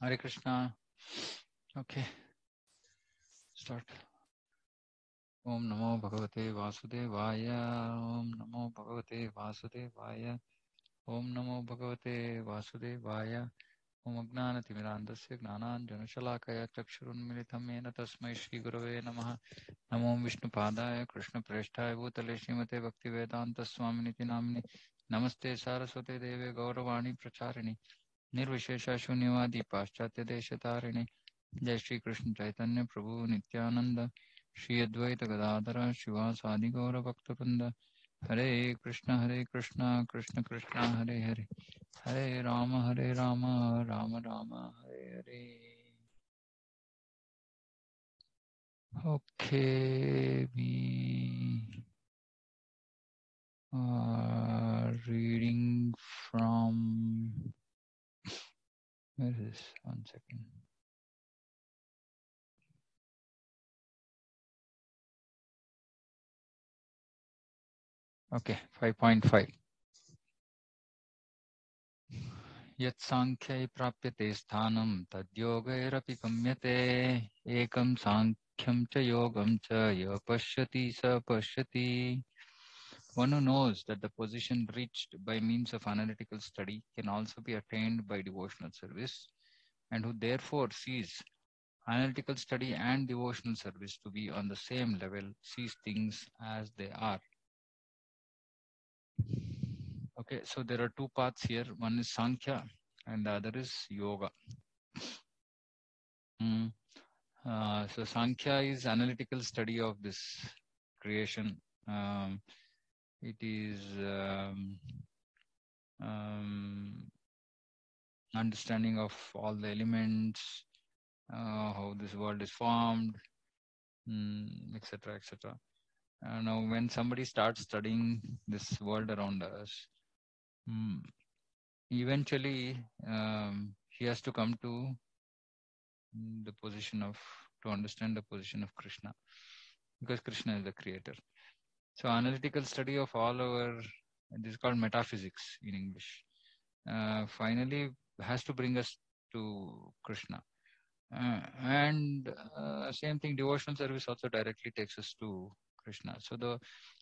Hare Krishna. Okay, start. Om Namo Bhagavate Vasudevaya. Om Namo Bhagavate Vasudevaya. Om Namo Bhagavate Vasudevaya. Om Agnanatimirandasya Gnananjanashalakaya Chakshurunmilitam Yena Tasmai Shri Gurave Namaha. Namo Vishnupadaya Krishna Preshthaya Bhutale Srimate Bhaktivedanta Swaminiti Namini. Namaste Saraswate Deve Gauravani Pracharini. Nirvishesha Shunyavadi Paschatya Deshatharini. Jai Shri Krishna Chaitanya Prabhu Nityananda Shri Advaita Gadadhara Shivasadi Gaura Bhaktavinda. Hare Krishna Krishna Krishna Hare Hare Hare Rama Rama Rama Hare Hare. Okay, we are reading from, where is this? 1 second. Okay, 5.5. Yat Sankhya Prapyate Sthanam Tadyogayrapi Gamyate Ekam Sankhya cha Yogam cha Ya Pashyati Sa Pashyati. One who knows that the position reached by means of analytical study can also be attained by devotional service, and who therefore sees analytical study and devotional service to be on the same level, sees things as they are. Okay, so there are two paths here. One is Sankhya and the other is Yoga. So Sankhya is analytical study of this creation. It is understanding of all the elements, how this world is formed, etc., etc. Now, when somebody starts studying this world around us, eventually he has to come to the position of, to understand the position of Krishna, because Krishna is the creator. So analytical study of all our, this is called metaphysics in English, finally has to bring us to Krishna. And same thing, devotional service also directly takes us to Krishna. So the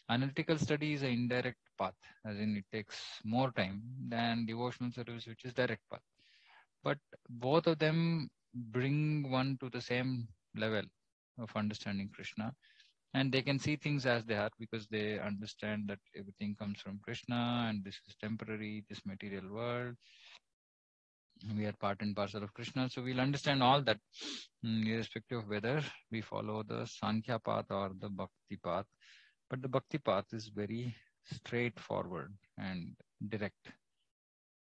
analytical study is an indirect path, as in it takes more time than devotional service, which is direct path. But both of them bring one to the same level of understanding Krishna, and they can see things as they are, because they understand that everything comes from Krishna and this is temporary, this material world, we are part and parcel of Krishna. So we'll understand all that, irrespective of whether we follow the Sankhya path or the Bhakti path. But the Bhakti path is very straightforward and direct.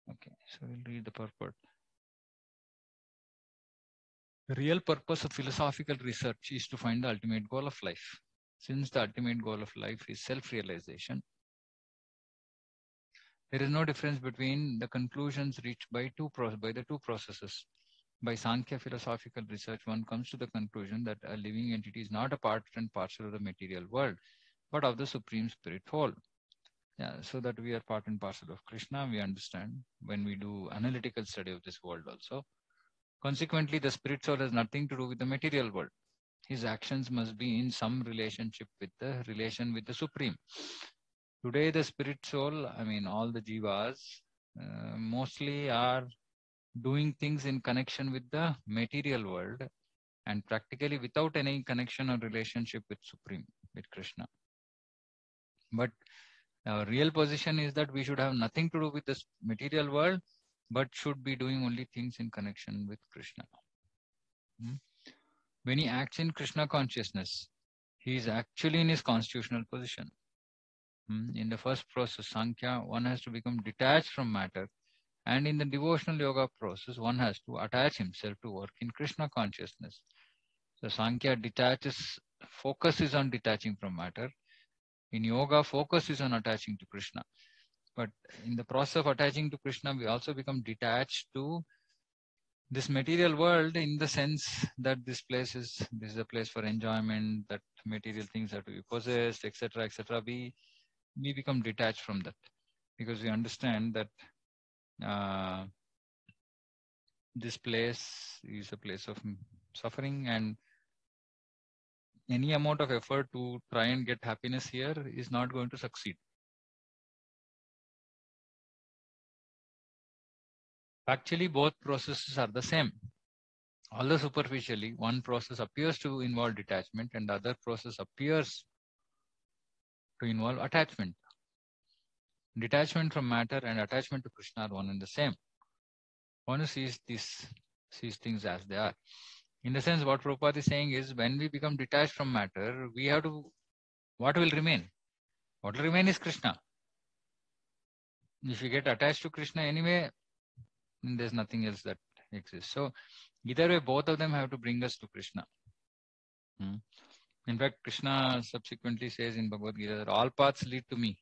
Okay, so we'll read the purport. The real purpose of philosophical research is to find the ultimate goal of life. Since the ultimate goal of life is self-realization, there is no difference between the conclusions reached by the two processes. By Sankhya philosophical research, one comes to the conclusion that a living entity is not a part and parcel of the material world, but of the Supreme Spirit whole. Yeah, so that we are part and parcel of Krishna, we understand when we do analytical study of this world also. Consequently, the spirit soul has nothing to do with the material world. His actions must be in some relationship with the Supreme. Today, the spirit soul, I mean, all the jivas, mostly are doing things in connection with the material world and practically without any connection or relationship with Supreme, with Krishna. But our real position is that we should have nothing to do with this material world, but should be doing only things in connection with Krishna. When he acts in Krishna consciousness, he is actually in his constitutional position. In the first process, Sankhya, one has to become detached from matter. And in the devotional yoga process, one has to attach himself to work in Krishna consciousness. So Sankhya focus is on detaching from matter. In yoga, focus is on attaching to Krishna. But in the process of attaching to Krishna, we also become detached to this material world, in the sense that this is a place for enjoyment, that material things have to be possessed, etc., etc. We become detached from that, because we understand that this place is a place of suffering, and any amount of effort to try and get happiness here is not going to succeed. Actually, both processes are the same. Although superficially, one process appears to involve detachment and the other process appears to involve attachment. Detachment from matter and attachment to Krishna are one and the same. One sees things as they are. In the sense, what Prabhupada is saying is, when we become detached from matter, we have to, what will remain? What will remain is Krishna. If you get attached to Krishna anyway, there's nothing else that exists. So either way, both of them have to bring us to Krishna. In fact, Krishna subsequently says in Bhagavad Gita that all paths lead to me.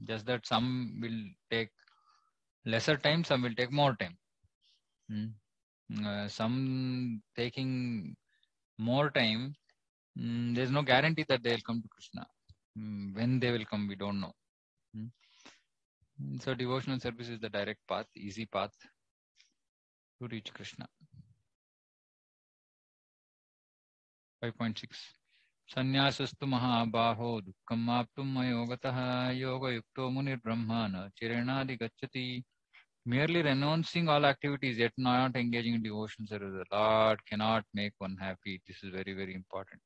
Just that some will take lesser time, some will take more time. Some taking more time, there's no guarantee that they will come to Krishna. When they will come, we don't know. So devotional service is the direct path, easy path to reach Krishna. 5.6. Sannyaasastu mahabaho dukkam aptum mayogataha yoga yukto munir brahmana chirenadi gacchati. Merely renouncing all activities yet not engaging in devotional service, the Lord cannot make one happy. This is very, very important.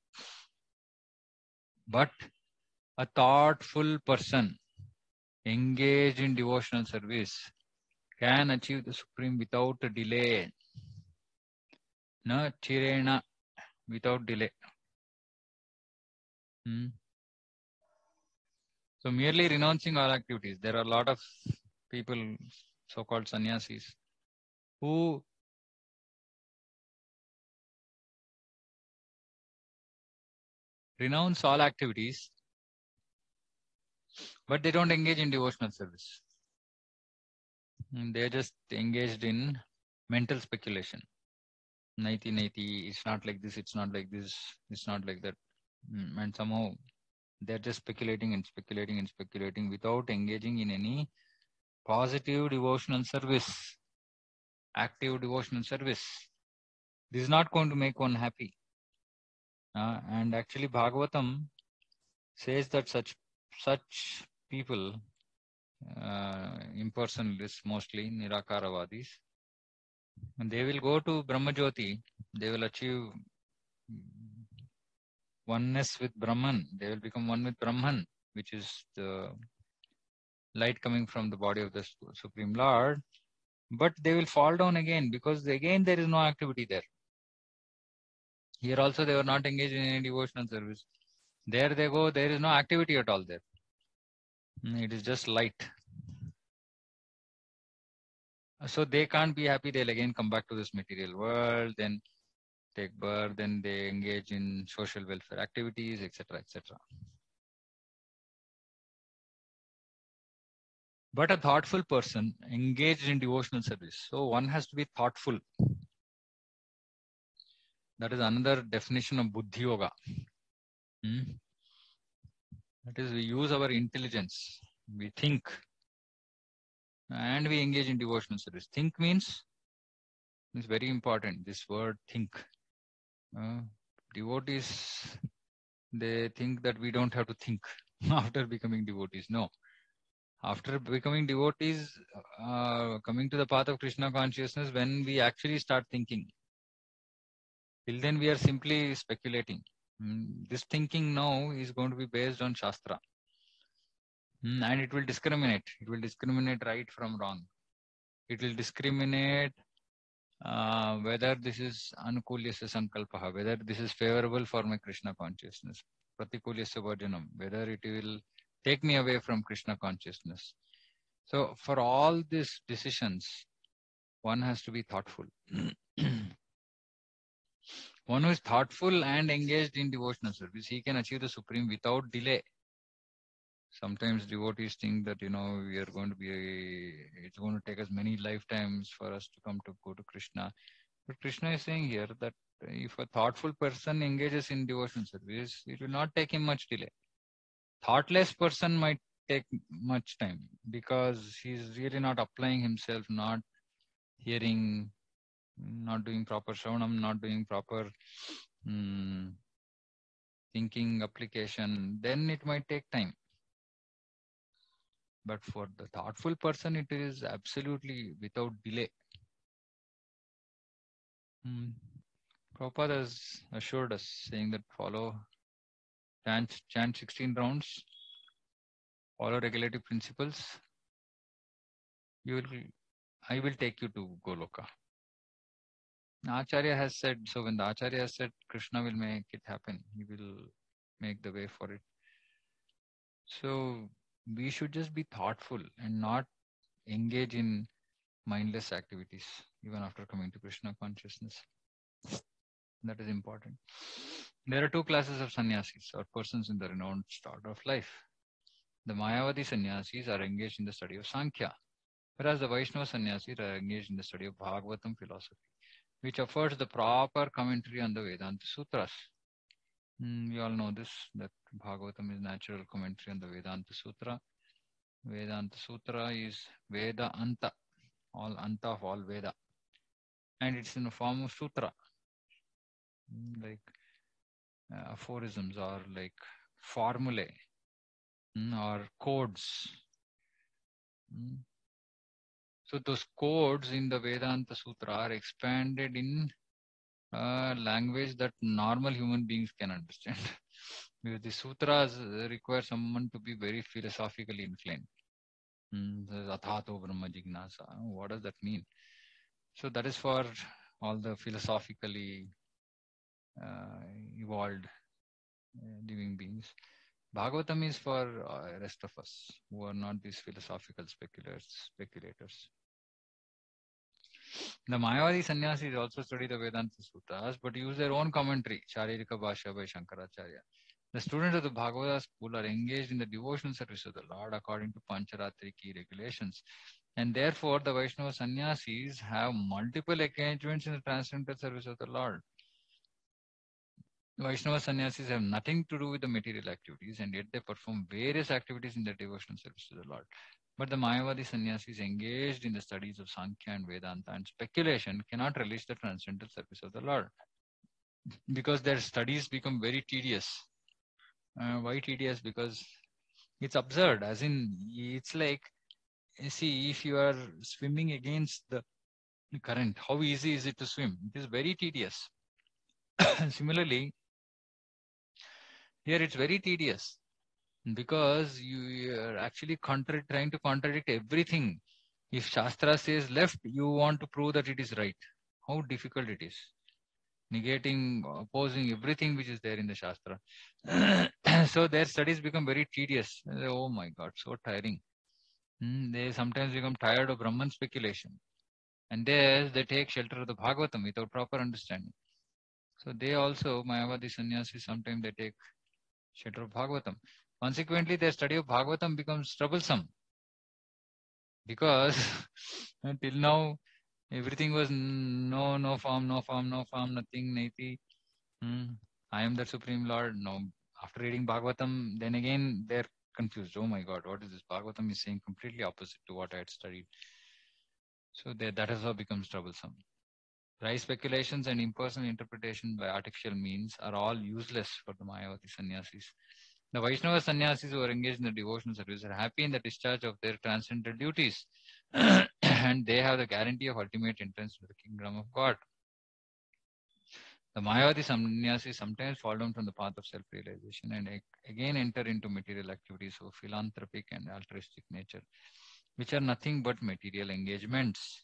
But a thoughtful person engaged in devotional service can achieve the supreme without delay. Na chirena, without delay. So merely renouncing all activities. There are a lot of people, so-called sannyasis, who renounce all activities, but they don't engage in devotional service. They're just engaged in mental speculation. Naiti, naiti, it's not like this, it's not like this, it's not like that. And somehow they're just speculating and speculating and speculating without engaging in any positive devotional service, active devotional service. This is not going to make one happy. And actually Bhagavatam says that such people, impersonalists mostly, Nirakaravadis, and they will go to Brahmajyoti, they will achieve oneness with Brahman, they will become one with Brahman, which is the light coming from the body of the Supreme Lord, but they will fall down again because again there is no activity there. Here also they were not engaged in any devotional service. There they go, there is no activity at all there. It is just light. So they can't be happy. They'll again come back to this material world, then take birth, then they engage in social welfare activities, etc., etc. But a thoughtful person engaged in devotional service. So one has to be thoughtful. That is another definition of Buddhi Yoga. That is, we use our intelligence. We think and we engage in devotional service. Think means, it's very important, this word think. Devotees, they think that we don't have to think after becoming devotees. No. After becoming devotees, coming to the path of Krishna consciousness, when we actually start thinking, till then we are simply speculating. This thinking now is going to be based on Shastra. And it will discriminate. It will discriminate right from wrong. It will discriminate whether this is anukulyasya sankalpaha, whether this is favorable for my Krishna consciousness, pratikulyasya varjanam, whether it will take me away from Krishna consciousness. So for all these decisions, one has to be thoughtful. One who is thoughtful and engaged in devotional service, he can achieve the supreme without delay. Sometimes devotees think that, we are going to it's going to take us many lifetimes for us to go to Krishna. But Krishna is saying here that if a thoughtful person engages in devotional service, it will not take him much delay. Thoughtless person might take much time because he's really not applying himself, not hearing not doing proper shravanam, not doing proper thinking application, then it might take time. But for the thoughtful person, it is absolutely without delay. Prabhupada has assured us, saying that chant 16 rounds, follow regulative principles. I will take you to Goloka. Acharya has said, so when the Acharya has said, Krishna will make it happen. He will make the way for it. So we should just be thoughtful and not engage in mindless activities, even after coming to Krishna consciousness. That is important. There are two classes of sannyasis, or persons in the renowned start of life. The Mayavadi sannyasis are engaged in the study of Sankhya, whereas the Vaishnava sannyasis are engaged in the study of Bhagavatam philosophy, which affords the proper commentary on the Vedanta Sutras. We all know this, that Bhagavatam is natural commentary on the Vedanta Sutra. Vedanta Sutra is Veda Anta, all Anta of all Veda. And it's in the form of Sutra, like aphorisms or like formulae or codes. So those codes in the Vedanta Sutra are expanded in language that normal human beings can understand. Because the sutras require someone to be very philosophically inclined. Athato Brahma Jignasa. What does that mean? So that is for all the philosophically evolved living beings. Bhagavatam is for rest of us who are not these philosophical speculators. The Mayavadi sannyasis also study the Vedanta Sutras but use their own commentary, Charirika Bhashya by Shankaracharya. The students of the Bhagavad school are engaged in the devotional service of the Lord according to Pancharatri key regulations. And therefore, the Vaishnava sannyasis have multiple engagements in the transcendental service of the Lord. Vaishnava sannyasis have nothing to do with the material activities, and yet they perform various activities in the devotional service to the Lord. But the Mayavadi sannyasis engaged in the studies of Sankhya and Vedanta and speculation cannot relish the transcendental service of the Lord, because their studies become very tedious. Why tedious? Because it's absurd, as in, it's like, see, if you are swimming against the current, how easy is it to swim? It is very tedious. Similarly, here it's very tedious because you are actually trying to contradict everything. If Shastra says left, you want to prove that it is right. How difficult it is. Negating, opposing everything which is there in the Shastra. So their studies become very tedious. Oh my God, so tiring. They sometimes become tired of Brahman speculation. And there they take shelter of the Bhagavatam without proper understanding. So they also, Mayavadi sannyasis, sometimes they take shelter of Bhagavatam. Consequently, their study of Bhagavatam becomes troublesome because till now everything was no form, nothing, naiti. I am the Supreme Lord. No, after reading Bhagavatam, then again they're confused. Oh my God, what is this? Bhagavatam is saying completely opposite to what I had studied. So that is how it becomes troublesome. Dry speculations and impersonal interpretation by artificial means are all useless for the Mayavadi sannyasis. The Vaishnava sannyasis who are engaged in the devotional service are happy in the discharge of their transcendental duties and they have the guarantee of ultimate entrance to the kingdom of God. The Mayavadi sannyasis sometimes fall down from the path of self-realization and again enter into material activities of philanthropic and altruistic nature, which are nothing but material engagements.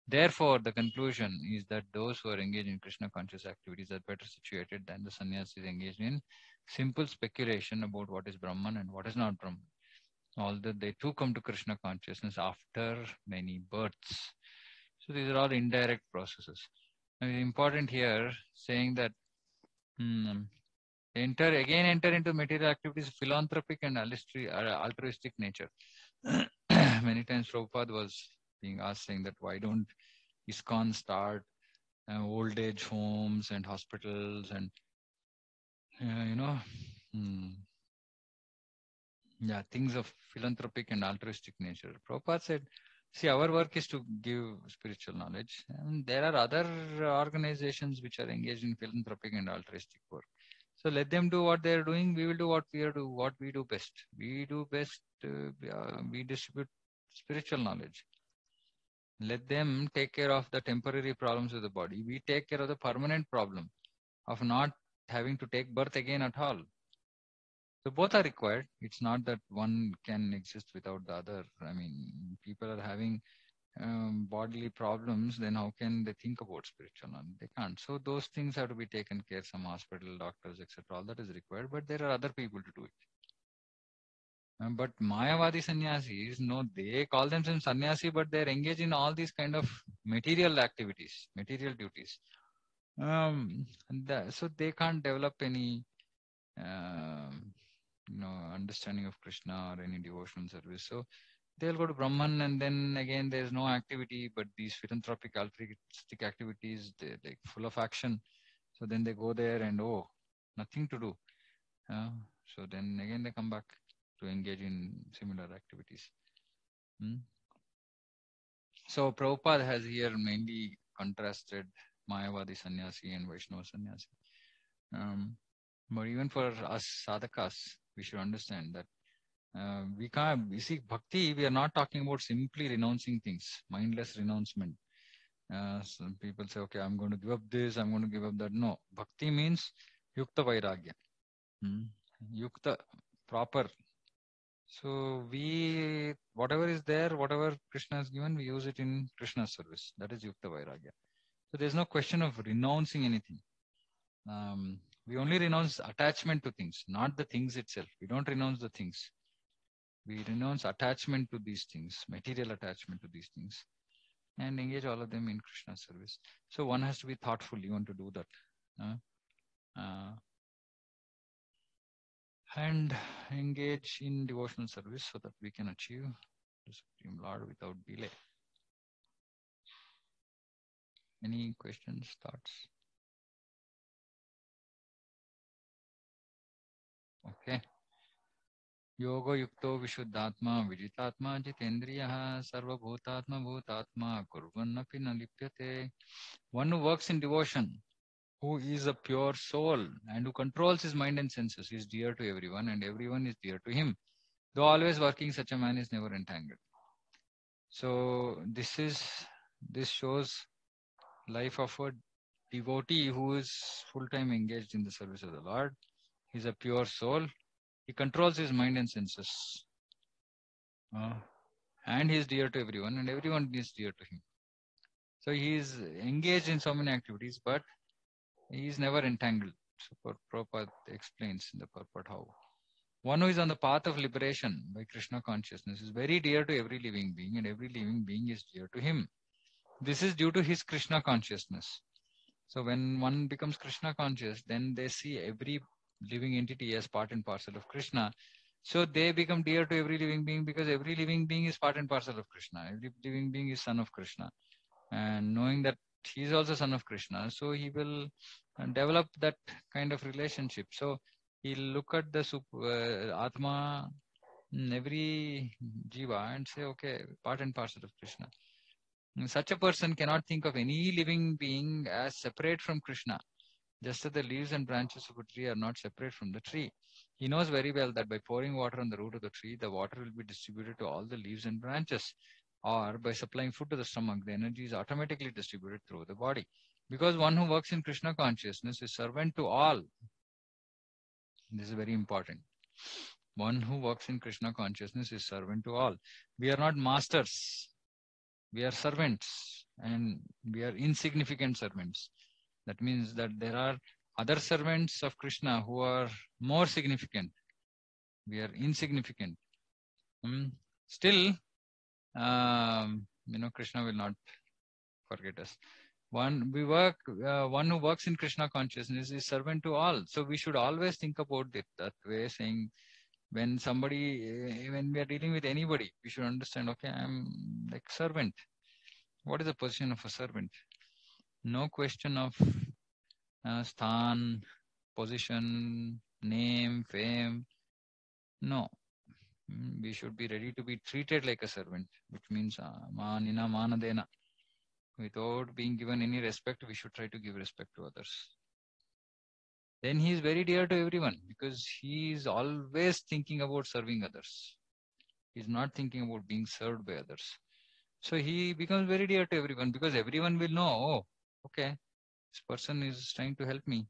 Therefore, the conclusion is that those who are engaged in Krishna conscious activities are better situated than the sannyasis engaged in simple speculation about what is Brahman and what is not Brahman, although they too come to Krishna consciousness after many births. So these are all indirect processes. And it's important here saying that enter into material activities, philanthropic and altruistic nature. Many times Prabhupada was being asked saying that why don't ISKCON start old age homes and hospitals and things of philanthropic and altruistic nature. Prabhupada said, See, our work is to give spiritual knowledge. And there are other organizations which are engaged in philanthropic and altruistic work. So let them do what they are doing. We will do what we do best. We do best. We distribute spiritual knowledge. Let them take care of the temporary problems of the body. We take care of the permanent problem of not having to take birth again at all. So both are required. It's not that one can exist without the other. I mean, people are having bodily problems, then how can they think about spiritual knowledge? They can't. So those things have to be taken care. Some hospital, doctors, etc. All that is required, but there are other people to do it. But Mayavadi sannyasis, no, they call themselves sannyasi, but they're engaged in all these kind of material activities, material duties. So they can't develop any, understanding of Krishna or any devotional service. So they'll go to Brahman, and then again there's no activity, but these philanthropic altruistic activities, they're like full of action. So then they go there and nothing to do. So then again they come back to engage in similar activities. So Prabhupada has here mainly contrasted Mayavadi sannyasi and Vaishnava sannyasi. But even for us sadhakas, we should understand that we see bhakti, we are not talking about simply renouncing things, mindless renouncement. Some people say, okay, I'm going to give up this, I'm going to give up that. No, bhakti means yukta vairagya. Yukta, proper. So whatever is there, whatever Krishna has given, we use it in Krishna's service. That is yukta vairagya. So there's no question of renouncing anything. We only renounce attachment to things, not the things itself. We don't renounce the things. We renounce attachment to these things, material attachment to these things, and engage all of them in Krishna's service. So one has to be thoughtful even to do that. And engage in devotional service so that we can achieve the Supreme Lord without delay. Any questions, thoughts? Okay. Yoga yukto vishuddhatma vijitatma jitendriyaha sarva bhutatma bhutatma kurvannapi na lipyate. One who works in devotion, who is a pure soul and who controls his mind and senses, is dear to everyone and everyone is dear to him. Though always working, such a man is never entangled. So this shows life of a devotee who is full-time engaged in the service of the Lord. He's a pure soul. He controls his mind and senses. And he is dear to everyone and everyone is dear to him. So he is engaged in so many activities, but he is never entangled. So Prabhupada explains in the purport how one who is on the path of liberation by Krishna consciousness is very dear to every living being and every living being is dear to him. This is due to his Krishna consciousness. So when one becomes Krishna conscious, then they see every living entity as part and parcel of Krishna. So they become dear to every living being because every living being is part and parcel of Krishna. Every living being is son of Krishna. And knowing that he is also son of Krishna, so he will develop that kind of relationship. So he'll look at the Atma, every Jiva and say, okay, part and parcel of Krishna. Such a person cannot think of any living being as separate from Krishna, just as the leaves and branches of a tree are not separate from the tree. He knows very well that by pouring water on the root of the tree, the water will be distributed to all the leaves and branches. Or by supplying food to the stomach, the energy is automatically distributed through the body. Because one who works in Krishna consciousness is servant to all. This is very important. One who works in Krishna consciousness is servant to all. We are not masters. We are servants and we are insignificant servants. That means that there are other servants of Krishna who are more significant. We are insignificant. Still, Krishna will not forget us. One who works in Krishna consciousness is servant to all. So we should always think about it that way, saying when we are dealing with anybody, we should understand, okay, I'm like servant. What is the position of a servant? No question of sthan, position, name, fame. No. We should be ready to be treated like a servant, which means manina manadena. Without being given any respect, we should try to give respect to others. Then he is very dear to everyone because he is always thinking about serving others. He is not thinking about being served by others. So he becomes very dear to everyone because everyone will know, oh, okay, this person is trying to help me.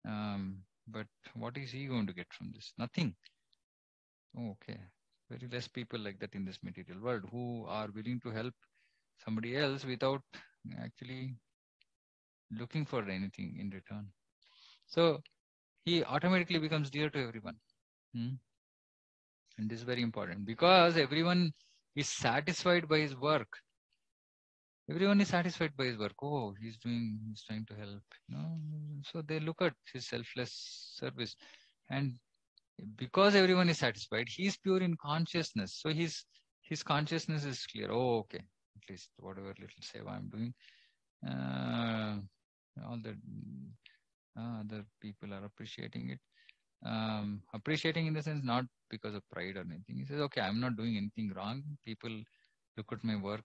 But what is he going to get from this? Nothing. Oh, okay. Very less people like that in this material world who are willing to help somebody else without actually looking for anything in return. So he automatically becomes dear to everyone. And this is very important because everyone is satisfied by his work. Everyone is satisfied by his work. Oh, he's trying to help. So they look at his selfless service. And because everyone is satisfied, he is pure in consciousness. So his consciousness is clear. Oh, okay. At least whatever little seva I'm doing, all the other people are appreciating it. Appreciating in the sense not because of pride or anything. He says, okay, I'm not doing anything wrong. People look at my work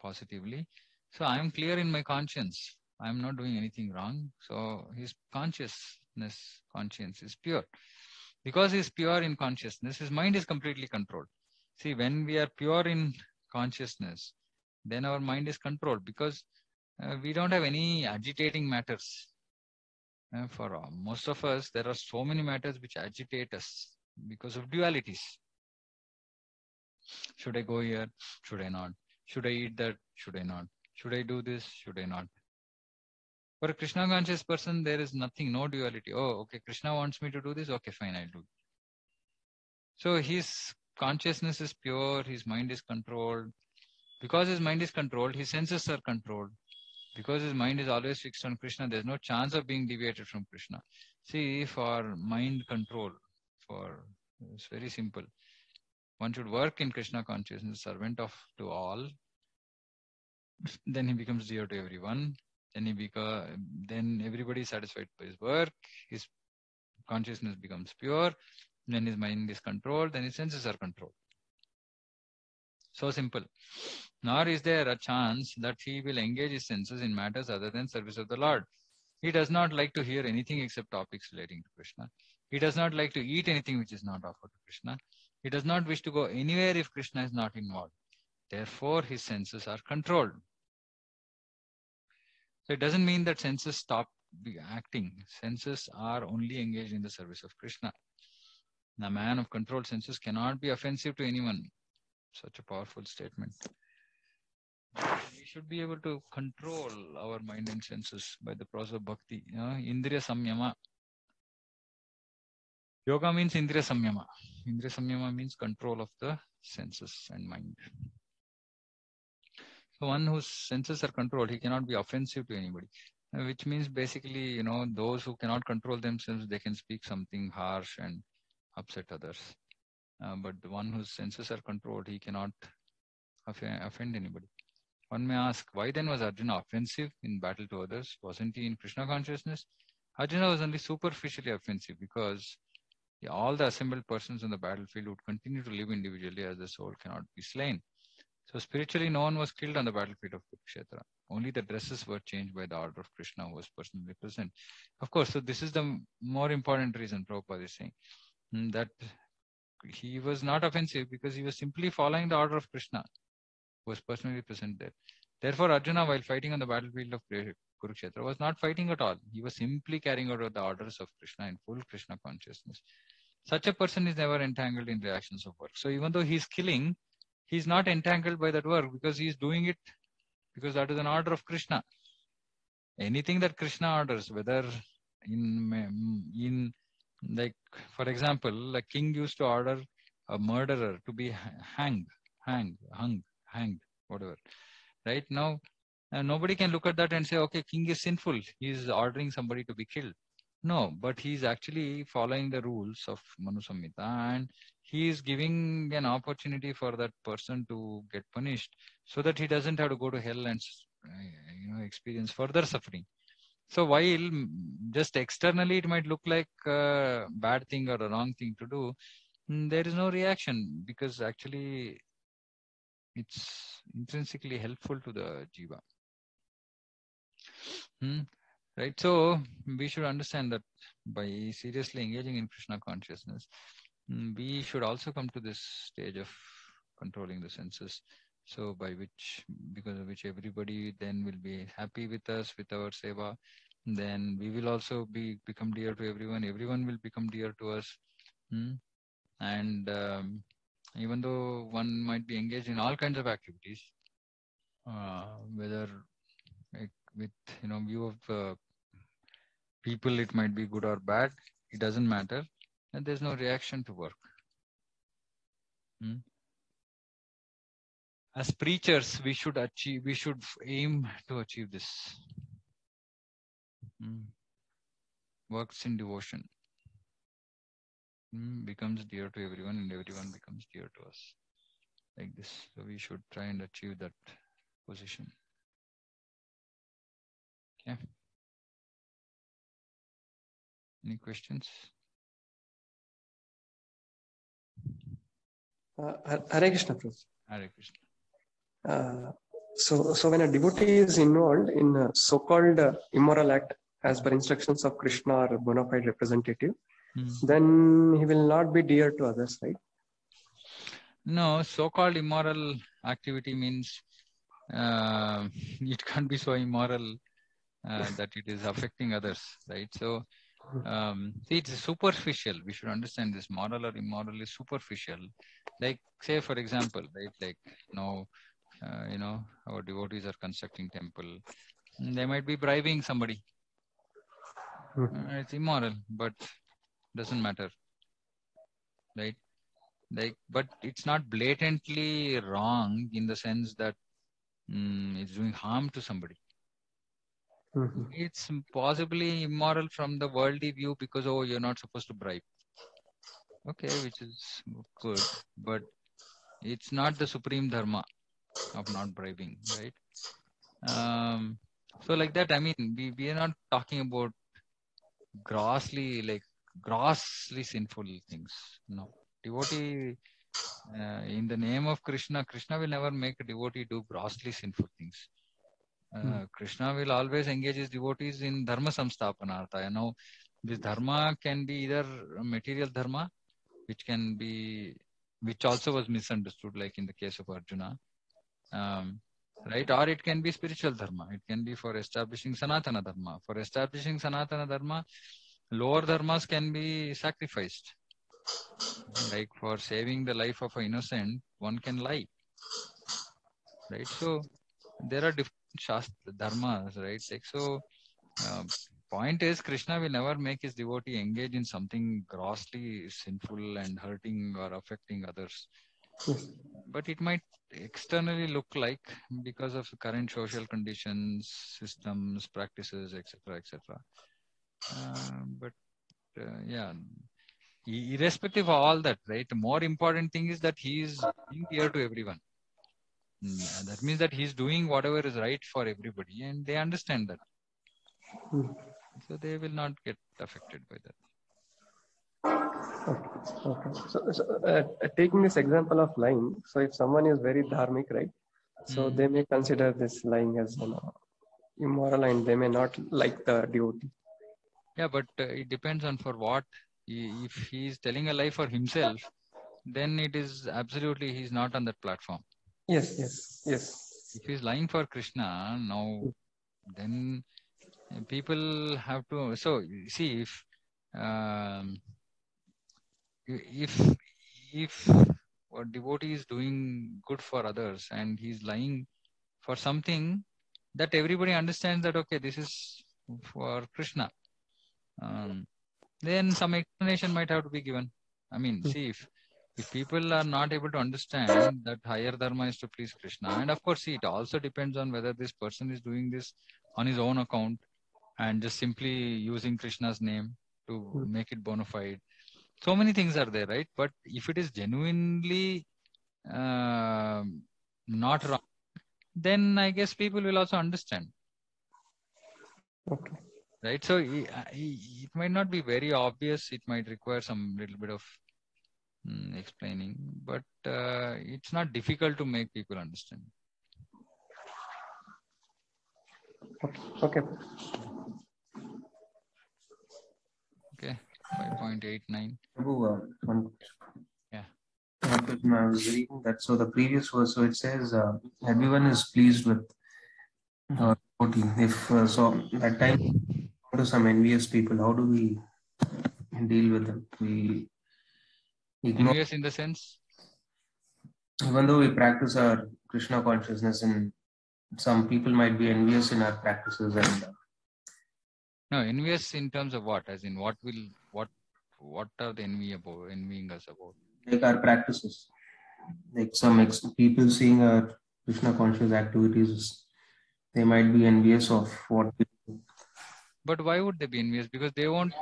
positively. So I'm clear in my conscience. I'm not doing anything wrong. So his conscience is pure. Because he's pure in consciousness, his mind is completely controlled. See, when we are pure in consciousness, then our mind is controlled because we don't have any agitating matters. For most of us, there are so many matters which agitate us because of dualities. Should I go here? Should I not? Should I eat that? Should I not? Should I do this? Should I not? For a Krishna conscious person, there is nothing, no duality. Oh, okay, Krishna wants me to do this. Okay, fine, I'll do it. So his consciousness is pure, his mind is controlled. Because his mind is controlled, his senses are controlled. Because his mind is always fixed on Krishna, there's no chance of being deviated from Krishna. See, for mind control, it's very simple. One should work in Krishna consciousness, servant to all. Then he becomes dear to everyone. Then everybody is satisfied by his work. His consciousness becomes pure. Then his mind is controlled. Then his senses are controlled. So simple. Nor is there a chance that he will engage his senses in matters other than service of the Lord. He does not like to hear anything except topics relating to Krishna. He does not like to eat anything which is not offered to Krishna. He does not wish to go anywhere if Krishna is not involved. Therefore, his senses are controlled. So it doesn't mean that senses stop acting. Senses are only engaged in the service of Krishna. The man of controlled senses cannot be offensive to anyone. Such a powerful statement. We should be able to control our mind and senses by the process of bhakti. Indriya samyama. Yoga means indriya samyama. Indriya samyama means control of the senses and mind. So one whose senses are controlled, he cannot be offensive to anybody. Which means basically, those who cannot control themselves, they can speak something harsh and upset others. But the one whose senses are controlled, he cannot offend anybody. One may ask, why then was Arjuna offensive in battle to others? Wasn't he in Krishna consciousness? Arjuna was only superficially offensive because all the assembled persons on the battlefield would continue to live individually as the soul cannot be slain. So spiritually, no one was killed on the battlefield of Kurukshetra. Only the dresses were changed by the order of Krishna, who was personally present. Of course, so this is the more important reason Prabhupada is saying that he was not offensive because he was simply following the order of Krishna, who was personally present there. Therefore, Arjuna, while fighting on the battlefield of Kurukshetra, was not fighting at all. He was simply carrying out the orders of Krishna in full Krishna consciousness. Such a person is never entangled in reactions of work. So even though he's killing, he's not entangled by that work because he's doing it because that is an order of Krishna. Anything that Krishna orders, whether in like, for example, a king used to order a murderer to be hanged, whatever. Right now, nobody can look at that and say, okay, king is sinful. He's ordering somebody to be killed. No, but he's actually following the rules of Manu Samhita and he is giving an opportunity for that person to get punished so that he doesn't have to go to hell and experience further suffering. So while just externally it might look like a bad thing or a wrong thing to do, there is no reaction, because actually it's intrinsically helpful to the jiva. Right? So we should understand that by seriously engaging in Krishna consciousness, we should also come to this stage of controlling the senses. So because of which everybody then will be happy with us, with our seva. Then we will also become dear to everyone. Everyone will become dear to us. And even though one might be engaged in all kinds of activities, whether like with view of people, it might be good or bad, it doesn't matter, and there's no reaction to work. As preachers, we should aim to achieve this. Works in devotion becomes dear to everyone, and everyone becomes dear to us, like this. So we should try and achieve that position. Okay. Any questions? Hare Krishna, Prabhu. Hare Krishna. So when a devotee is involved in a so-called immoral act as per instructions of Krishna or bona fide representative, then he will not be dear to others, right? No, so-called immoral activity means it can't be so immoral that it is affecting others, right? So see, it's superficial. We should understand this. Moral or immoral is superficial. Like, say, for example, right? Like now, our devotees are constructing temple. They might be bribing somebody. It's immoral, but doesn't matter, right? Like, but it's not blatantly wrong in the sense that it's doing harm to somebody. It's possibly immoral from the worldly view because, you're not supposed to bribe. Okay, which is good, but it's not the supreme dharma of not bribing, right? So like that, I mean, we are not talking about grossly sinful things. No, devotee, in the name of Krishna will never make a devotee do grossly sinful things. Krishna will always engage his devotees in dharma samsthapanartha. This dharma can be either material dharma, which also was misunderstood, like in the case of Arjuna, right? Or it can be spiritual dharma. It can be for establishing Sanatana dharma. For establishing Sanatana dharma, lower dharmas can be sacrificed. Like for saving the life of an innocent, one can lie, right? So there are different dharmas, right? Like so. Point is, Krishna will never make his devotee engage in something grossly sinful and hurting or affecting others. But it might externally look like, because of current social conditions, systems, practices, etc., etc. But yeah, irrespective of all that, right? The more important thing is that he is being dear to everyone. That means that he's doing whatever is right for everybody, and they understand that. So they will not get affected by that. Okay. So taking this example of lying, so if someone is very dharmic, right? So they may consider this lying as immoral, and they may not like the devotee. Yeah, but it depends on for what. If he is telling a lie for himself, then it is absolutely he's not on that platform. Yes. If he's lying for Krishna, now then people have to. So see, if a devotee is doing good for others and he's lying for something that everybody understands that, okay, this is for Krishna, then some explanation might have to be given. I mean, see, if people are not able to understand that higher dharma is to please Krishna, and of course, see, it also depends on whether this person is doing this on his own account and just simply using Krishna's name to make it bona fide. So many things are there, right? But if it is genuinely not wrong, then I guess people will also understand. Okay. Right? So it might not be very obvious. It might require some little bit of explaining, but it's not difficult to make people understand. Okay. Okay, 5.89. One Yeah. question I was reading that. So the previous verse, so it says, everyone is pleased with devotee. If so, at time to some envious people, how do we deal with them? We ignore, Envious in the sense? even though we practice our Krishna consciousness, and some people might be envious in our practices, and No, envious in terms of what? As in what are they envying us about? like our practices, like some people seeing our Krishna conscious activities, they might be envious of what we do. But why would they be envious? Because they don't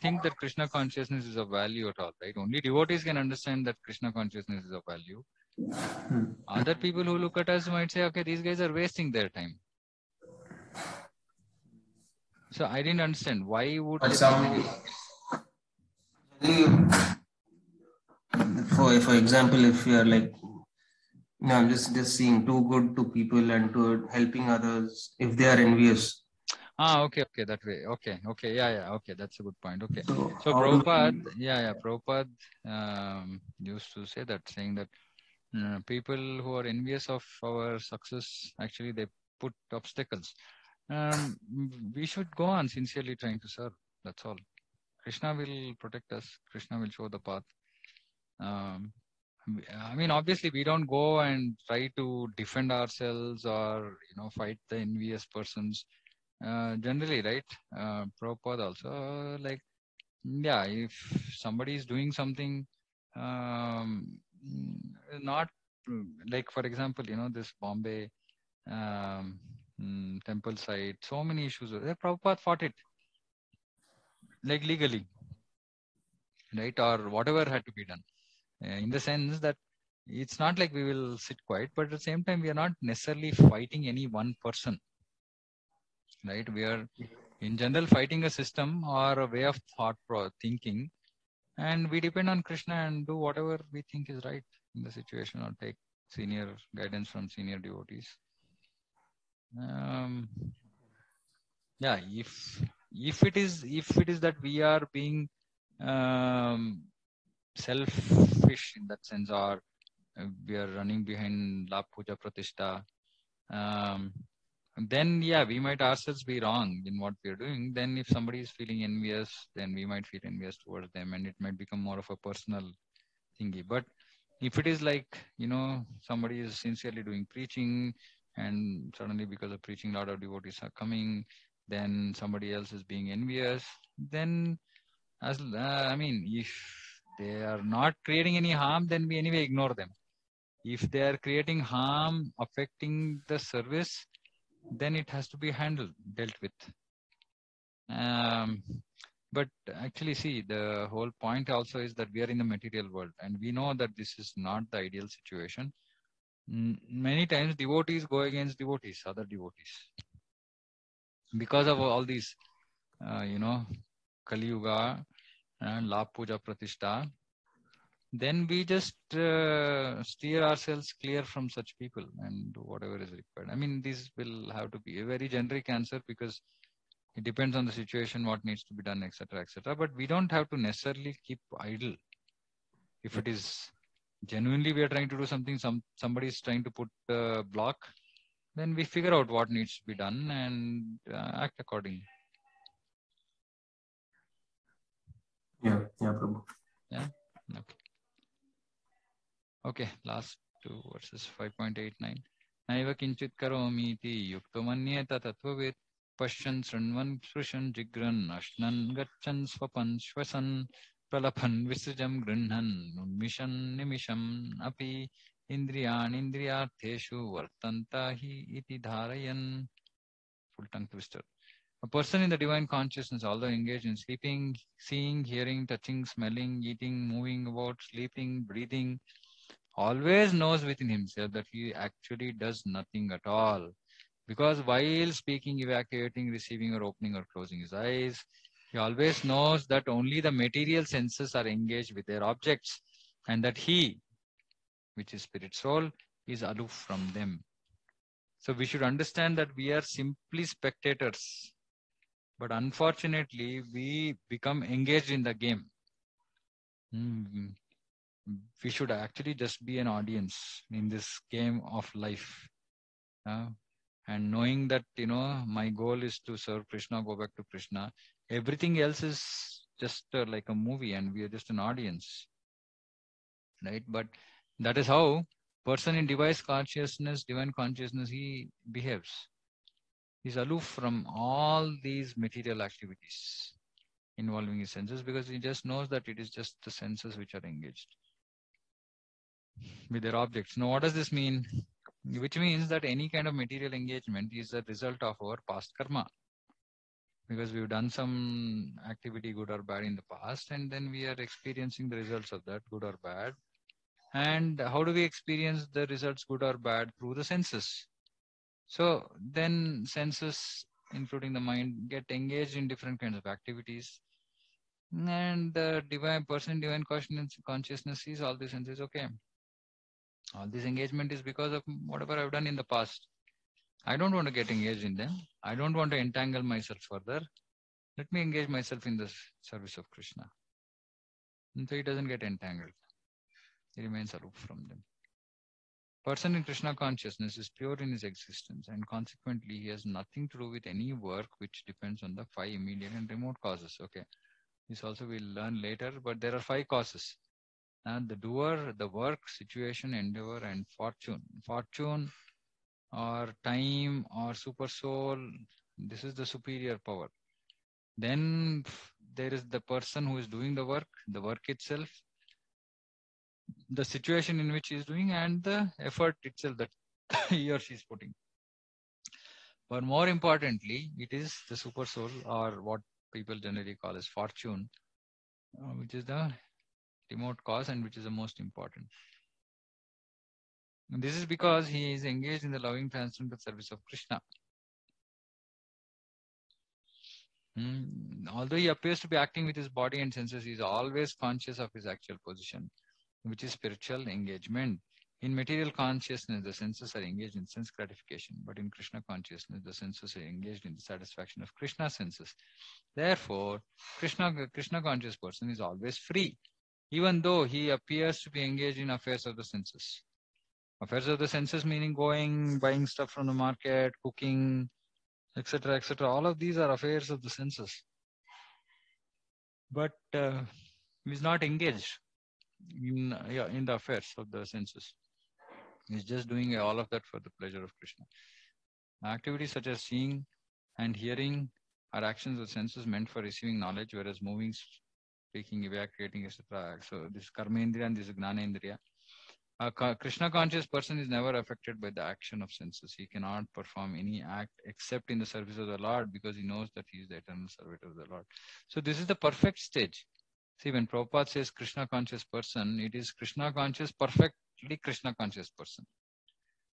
think that Krishna consciousness is of value at all, right? Only devotees can understand that Krishna consciousness is of value. Other people who look at us might say, okay, these guys are wasting their time. So I didn't understand. Why would But they some, be for example, if you are like, no, I'm just seeing too good to people and to helping others, if they are envious. Okay, that way. Okay, yeah, okay, that's a good point. Okay, so how do Prabhupada used to say that, saying that people who are envious of our success, actually they put obstacles. We should go on sincerely trying to serve. That's all. Krishna will protect us. Krishna will show the path. I mean, obviously, we don't go and try to defend ourselves or fight the envious persons. Generally, right? Prabhupada also, like, yeah, if somebody is doing something, not like, for example, this Bombay temple site, so many issues. Prabhupada fought it, like, legally, right? Or whatever had to be done. In the sense that it's not like we will sit quiet, but at the same time, we are not necessarily fighting any one person, right? We are, in general, fighting a system or a way of thinking, and we depend on Krishna and do whatever we think is right in the situation, or take senior guidance from senior devotees. Yeah, if it is that we are being selfish in that sense, or we are running behind La Puja Pratishta, then yeah, we might ourselves be wrong in what we are doing. Then if somebody is feeling envious, then we might feel envious towards them, and it might become more of a personal thingy. But if it is like, somebody is sincerely doing preaching, and suddenly because of preaching, a lot of devotees are coming, then somebody else is being envious, then if they are not creating any harm, then we anyway ignore them. If they are creating harm, affecting the service, then it has to be dealt with. But actually, see, the whole point also is that we are in the material world, and we know that this is not the ideal situation. Many times devotees go against other devotees, because of all these, Kali Yuga and La Puja Pratishta. Then we just steer ourselves clear from such people and do whatever is required. I mean, this will have to be a very generic answer, because it depends on the situation, what needs to be done, etc., etc. But we don't have to necessarily keep idle. If it is genuinely we are trying to do something, somebody is trying to put a block, then we figure out what needs to be done and act accordingly. Yeah, Prabhu. Yeah. Okay. Last two verses, 5.89. Naiva kinchit karomi iti yukto manyeta tattvavid pashyan srunvan srushan jigran ashnan gachan swapan shwasan pralapan visrijam grinhan unmishan nimisham api indriyan indriyartheshu vartanta hi iti dharayan. Full tongue twister. A person in the divine consciousness, although engaged in sleeping, seeing, hearing, touching, smelling, eating, moving about, sleeping, breathing, always knows within himself that he actually does nothing at all. Because while speaking, evacuating, receiving, or opening or closing his eyes, he always knows that only the material senses are engaged with their objects. And that he, which is spirit soul, is aloof from them. So we should understand that we are simply spectators. But unfortunately, we become engaged in the game. We should actually just be an audience in this game of life. And knowing that, my goal is to serve Krishna, go back to Krishna. Everything else is just like a movie and we are just an audience. Right? But that is how person in divine consciousness, he behaves. He's aloof from all these material activities involving his senses because he just knows that it is just the senses which are engaged with their objects. Now, what does this mean? Which means that any kind of material engagement is a result of our past karma. Because we've done some activity, good or bad, in the past, and then we are experiencing the results of that, good or bad. And how do we experience the results, good or bad? Through the senses. So then senses, including the mind, get engaged in different kinds of activities. And the divine consciousness sees all this and says, okay, all this engagement is because of whatever I've done in the past. I don't want to get engaged in them. I don't want to entangle myself further. Let me engage myself in the service of Krishna. And so he doesn't get entangled. He remains aloof from them. Person in Krishna consciousness is pure in his existence, and consequently he has nothing to do with any work which depends on the 5 immediate and remote causes. Okay, this also we'll learn later, but there are 5 causes. And the doer, the work, situation, endeavor, and fortune. Fortune or time or super soul, this is the superior power. Then there is the person who is doing the work itself, the situation in which he is doing, and the effort itself that he or she is putting. But more importantly, it is the super soul, or what people generally call as fortune, which is the remote cause and which is the most important. And this is because he is engaged in the loving transcendental service of Krishna. Although he appears to be acting with his body and senses, he is always conscious of his actual position, which is spiritual engagement. In material consciousness, the senses are engaged in sense gratification, but in Krishna consciousness, the senses are engaged in the satisfaction of Krishna senses. Therefore, Krishna conscious person is always free, even though he appears to be engaged in affairs of the senses. Affairs of the senses meaning going, buying stuff from the market, cooking, etc., etc. All of these are affairs of the senses. But he is not engaged in the affairs of the senses. He's just doing all of that for the pleasure of Krishna. Activities such as seeing and hearing are actions of senses meant for receiving knowledge, whereas moving, speaking, evacuating, etc. So this is karmendriya and this is gnanendriya. A Krishna conscious person is never affected by the action of senses. He cannot perform any act except in the service of the Lord because he knows that he is the eternal servant of the Lord. So this is the perfect stage. See, when Prabhupada says Krishna conscious person, it is Krishna conscious, perfectly Krishna conscious person.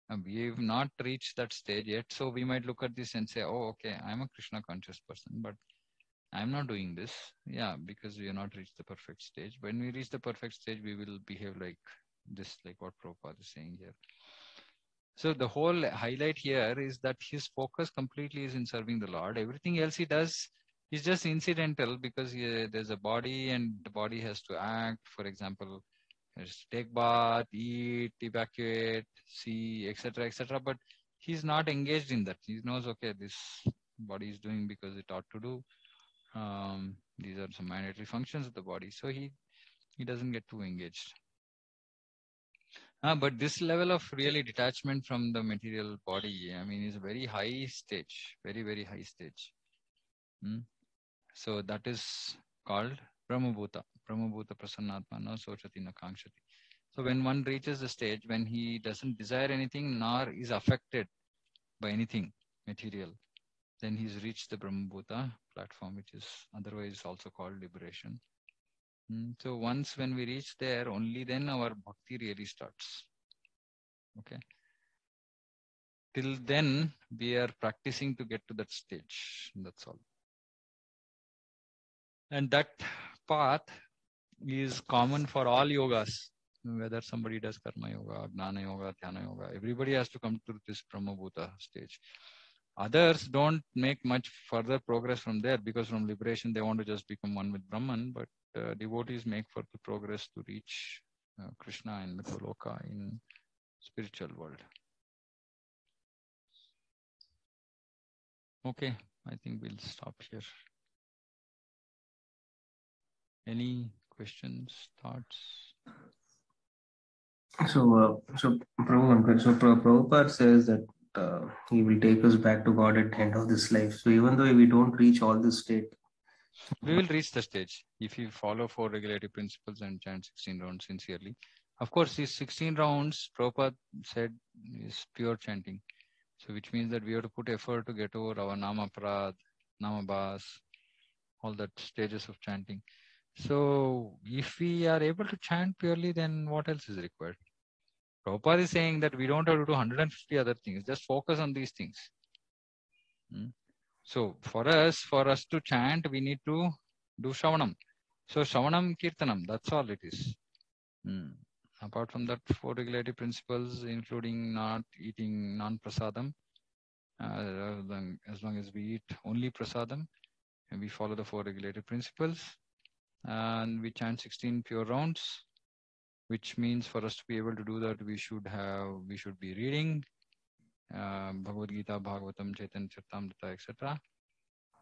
And we have not reached that stage yet. So we might look at this and say, oh, okay, I'm a Krishna conscious person, but I'm not doing this. Yeah, because we have not reached the perfect stage. When we reach the perfect stage, we will behave like this, like what Prabhupada is saying here. So the whole highlight here is that his focus completely is in serving the Lord. Everything else he does is just incidental because there's a body and the body has to act. For example, take bath, eat, evacuate, see, etc., etc. But he's not engaged in that. He knows, okay, this body is doing because it ought to do. These are some mandatory functions of the body. So he doesn't get too engaged. But this level of really detachment from the material body, I mean, is a very high stage, very, very high stage. So that is called Brahmabhuta. Brahmabhuta Prasannatma na sochati na kangshati. So when one reaches the stage when he doesn't desire anything nor is affected by anything material, then he's reached the Brahmabhuta platform, which is otherwise also called liberation. So once when we reach there, only then our bhakti really starts. Okay. Till then, we are practicing to get to that stage. That's all. And that path is common for all yogas. whether somebody does karma yoga, gnana yoga, dhyana yoga, everybody has to come to this Brahmabhuta stage. Others don't make much further progress from there, because from liberation they want to just become one with Brahman, but devotees make further progress to reach Krishna in the Goloka, in spiritual world. Okay, I think we'll stop here. Any questions, thoughts? So Prabhupada says that he will take us back to God at the end of this life. So even though we don't reach all this state, We will reach the stage if you follow 4 regulative principles and chant 16 rounds sincerely. Of course, these 16 rounds, Prabhupada said, is pure chanting. So which means that we have to put effort to get over our Nama Prad, Nama Bas, all that stages of chanting. So if we are able to chant purely, then what else is required? Prabhupada is saying that we don't have to do 150 other things. Just focus on these things. So for us to chant, we need to do Shravanam. So Shravanam, Kirtanam, that's all it is. Apart from that, 4 regulative principles, including not eating non-prasadam, as long as we eat only prasadam, and we follow the 4 regulative principles, and we chant 16 pure rounds, which means for us to be able to do that, we should be reading Bhagavad Gita, Bhagavatam, Chaitanya Charitamrita, etc.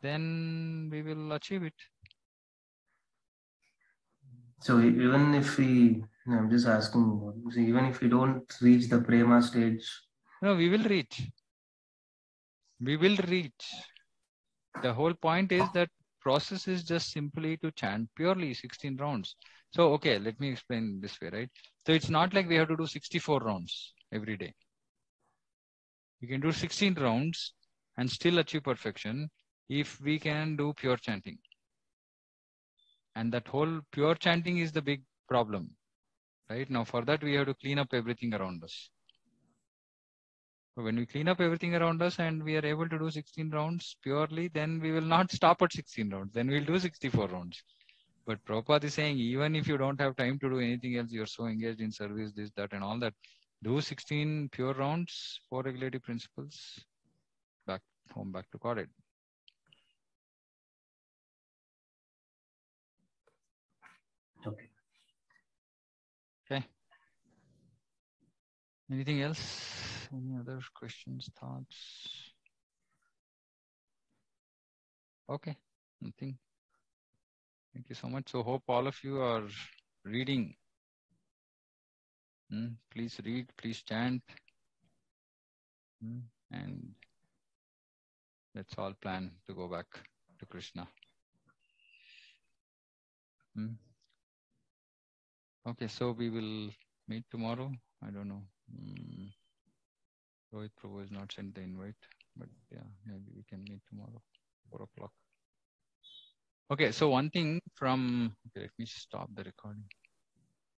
Then we will achieve it. so even if I'm just asking, so even if we don't reach the prema stage, no, we will reach. We will reach. The whole point is that process is just simply to chant purely 16 rounds. So, okay, let me explain this way, right? So it's not like we have to do 64 rounds every day. We can do 16 rounds and still achieve perfection if we can do pure chanting. And that whole pure chanting is the big problem, right? Now, for that, we have to clean up everything around us. So when we clean up everything around us and we are able to do 16 rounds purely, then we will not stop at 16 rounds. Then we'll do 64 rounds. But Prabhupada is saying, even if you don't have time to do anything else, you're so engaged in service, this, that, and all that, do 16 pure rounds, 4 regulative principles, back home, back to Godhead. okay. Okay. Anything else? Any other questions, thoughts? Okay, nothing. Thank you so much. So hope all of you are reading. Please read, please chant. And let's all plan to go back to Krishna. Okay, so we will meet tomorrow. I don't know. Rohit Prabhu has not sent the invite, but yeah, maybe we can meet tomorrow, 4 o'clock. Okay, so one thing from, okay, let me stop the recording.